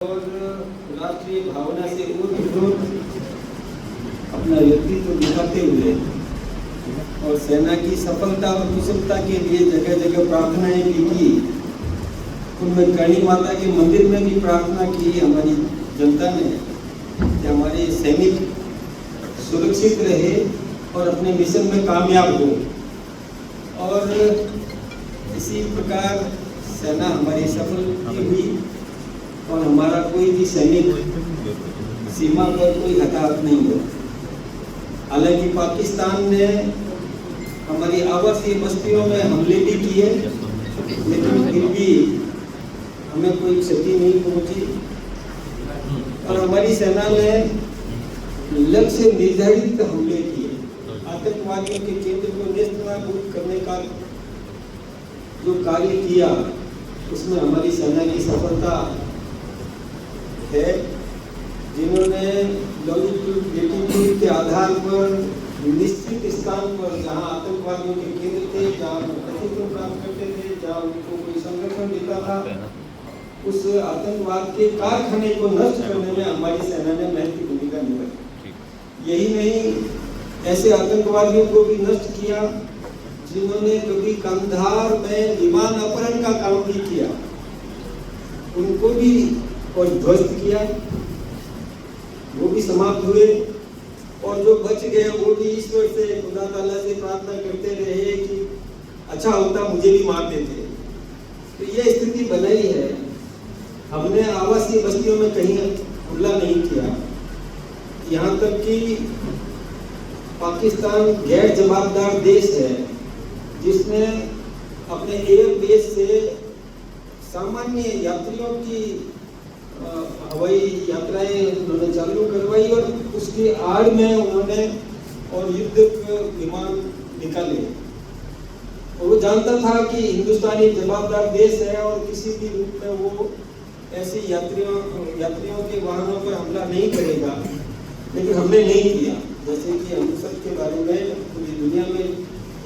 और राष्ट्रीय भावना से ओतप्रोत अपना व्यक्तित्व दिखाते हुए और सेना की सफलता और कुशलता के लिए जगह जगह प्रार्थनाएं भी की। उनमें करणी माता के मंदिर में भी प्रार्थना की हमारी जनता ने कि हमारे सैनिक सुरक्षित रहे और अपने मिशन में कामयाब हो। और इसी प्रकार सेना हमारी सफल हुई और हमारा कोई भी सैनिक सीमा पर कोई हताहत नहीं हुआ। हालांकि पाकिस्तान ने हमारी आवासीय बस्तियों में हमले भी किए, लेकिन फिर भी हमें कोई क्षति नहीं पहुंची और हमारी सेना ने लक्ष्य निर्धारित हमले किए। आतंकवादियों के केंद्र को नेस्तनाबूद करने का जो कार्य किया उसमें हमारी सेना की सफलता है। जिन्होंने लॉन्जिट्यूड के आधार पर निश्चित स्थान पर जहां आतंकवादियों के केंद्र थे, जहां प्रशिक्षण प्राप्त करते थे, जहां उनको कोई संरक्षण देता था, उस आतंकवाद के कारखाने को नष्ट करने में हमारी सेना ने महत्वपूर्ण भूमिका निभाई। यही नहीं, ऐसे आतंकवादियों को भी नष्ट किया जिन्होंने कभी कंधार में विमान अपहरण का काम भी किया, उनको भी और ध्वस्त किया, वो भी समाप्त हुए। और जो बच गए वो भी ईश्वर से, खुदा ताला से प्रार्थना करते रहे कि अच्छा होता मुझे भी मार देते। तो ये स्थिति बनाई है। हमने आवासीय बस्तियों में कहीं हमला नहीं किया। यहाँ तक कि पाकिस्तान गैर जवाबदार देश है जिसने अपने एयरबेस से सामान्य यात्रियों की हवाई यात्राएं उन्होंने चालू करवाई और उसकी आड़ में उन्होंने और युद्ध विमान निकाले। और वो जानता था कि हिंदुस्तानी जवाबदार देश है और किसी भी रूप में वो ऐसे यात्रियों के वाहनों पर हमला नहीं करेगा, लेकिन हमने नहीं किया। जैसे कि हम सब के बारे में पूरी दुनिया में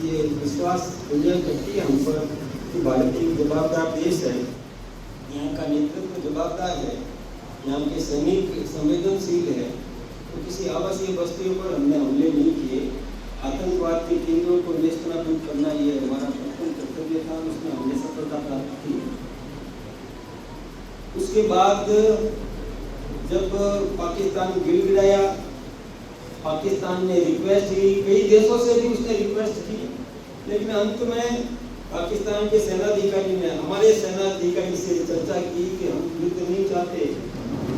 ये विश्वास दुनिया करती है हम पर कि भारत एक जवाबदार देश है, यहाँ का नेतृत्व जवाबदार है, यहाँ के सैनिक संवेदनशील है। तो किसी आवासीय बस्तियों पर हमने हमले नहीं किए। आतंकवाद के केंद्रों को नेस्तनाबूद करना ये हमारा प्रथम कर्तव्य था, उसमें हमने सफलता प्राप्त की। उसके बाद जब पाकिस्तान गिड़गिड़ाया, पाकिस्तान ने रिक्वेस्ट की, कई देशों से भी उसने रिक्वेस्ट की, लेकिन अंत में पाकिस्तान के सेनाधिकारी ने हमारे सेनाधिकारी से चर्चा की कि हम युद्ध नहीं चाहते,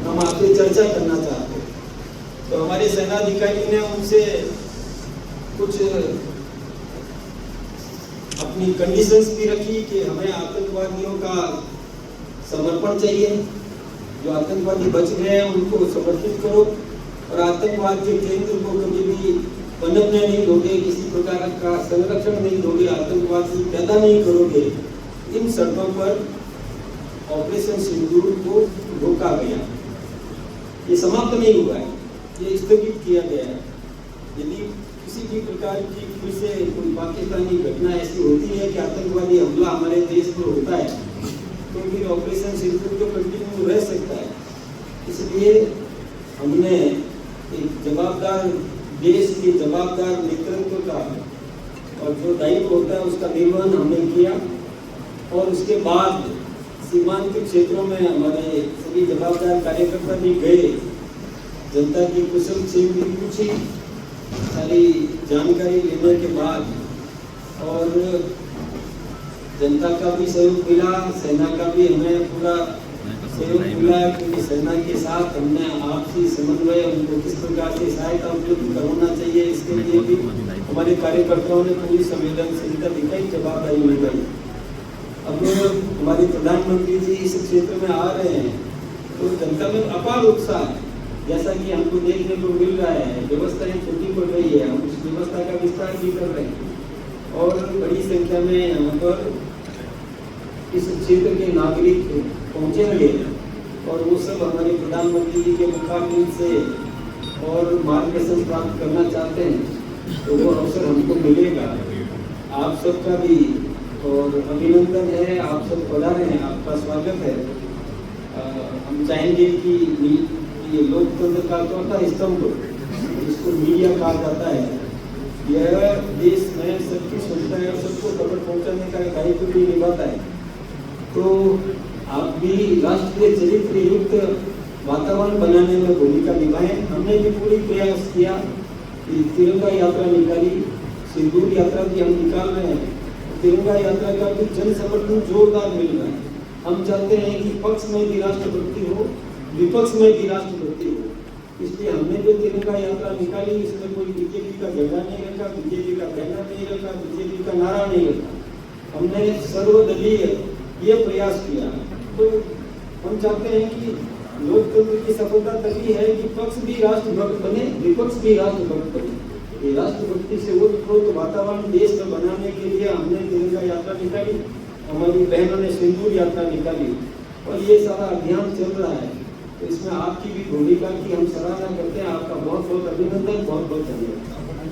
हम आपसे चर्चा करना चाहते। तो हमारे सेनाधिकारी ने उनसे कुछ अपनी कंडीशंस भी रखी कि हमें आतंकवादियों का समर्पण चाहिए, जो आतंकवादी बच गए हैं उनको समर्पित करो और आतंकवाद के केंद्र को कभी भी पनपने नहीं दोगे, किसी प्रकार का संरक्षण नहीं दोगे, आतंकवादी पैदा नहीं करोगे। इन शर्तों पर ऑपरेशन सिंदूर को रोका गया। ये समाप्त नहीं हुआ है, ये स्थगित किया गया है। यदि किसी भी प्रकार की फिर से कोई पाकिस्तानी घटना ऐसी होती है कि आतंकवादी हमला हमारे देश पर होता है, तो फिर ऑपरेशन सिंदूर तो कंटिन्यू रह सकता है। इसलिए हमने एक जवाबदार देश के जवाबदार नेतृत्व का और जो दायित्व होता है उसका निर्वहन हमने किया। और उसके बाद सीमांत क्षेत्रों में हमारे सभी जवाबदार कार्यकर्ता भी गए, जनता की कुशल क्षेम भी पूछी, सारी जानकारी लेने के बाद और जनता का भी सहयोग मिला, सेना का भी हमें पूरा सहयोग मिला, क्योंकि सेना के साथ हमने आपसी समन्वय, उनको किस प्रकार से सहायता उपलब्ध करवाना चाहिए इसके लिए भी हमारे कार्यकर्ताओं ने पूरी संवेदनशीलता दिखाई, जवाबदारी निभाई। अब हमारे प्रधानमंत्री जी इस क्षेत्र में आ रहे हैं तो जनता में अपार उत्साह, जैसा कि हमको देखने को मिल रहा है। व्यवस्थाएं छोटी पड़ रही है, हम उस व्यवस्था का विस्तार भी कर रहे हैं और बड़ी संख्या में यहाँ पर इस क्षेत्र के नागरिक पहुँचेंगे और वो सब हमारे प्रधानमंत्री जी के मुखारबिंद से और मार्गदर्शन प्राप्त करना चाहते हैं, तो वो अवसर हमको मिलेगा। आप सबका भी और अभिनंदन है, आप सब पधारे हैं, आपका स्वागत है। हम चाहेंगे कि ये लोकतंत्र का चौथा स्तंभ जिसको मीडिया कहा जाता है, यह देश में सबकी सुनता है और सबको खबर पहुंचाने का दायित्व भी निभाता है। तो आप भी राष्ट्रीय चरित्र युक्त वातावरण बनाने में भूमिका निभाएं। हमने भी पूरी प्रयास किया कि तिरंगा यात्रा निकाली, सिंदूर यात्रा भी हम निकाल रहे हैं। तिरंगा यात्रा का भी जन समर्थन जोरदार मिल रहा है। हम चाहते हैं कि पक्ष में भी राष्ट्रभक्ति हो, विपक्ष में भी राष्ट्रभक्ति हो। इसलिए हमने जो तिरंगा यात्रा निकाली, इसमें कोई बीजेपी का झंडा नहीं रखा, बीजेपी का बैनर नहीं रखा, बीजेपी का नारा नहीं रखा। हमने सर्वदलीय ये प्रयास किया। तो हम चाहते हैं कि लोकतंत्र की सफलता तभी है कि पक्ष भी राष्ट्रभक्त बने, विपक्ष भी राष्ट्रभक्त बने। ये राष्ट्रभक्ति से ओतप्रोत वातावरण देश में बनाने के लिए हमने तिरंगा यात्रा निकाली, हमारी बहनों ने सिंदूर यात्रा निकाली और ये सारा अभियान चल रहा है। तो इसमें आपकी भी भूमिका की हम सराहना करते हैं। आपका बहुत बहुत अभिनंदन, बहुत बहुत धन्यवाद।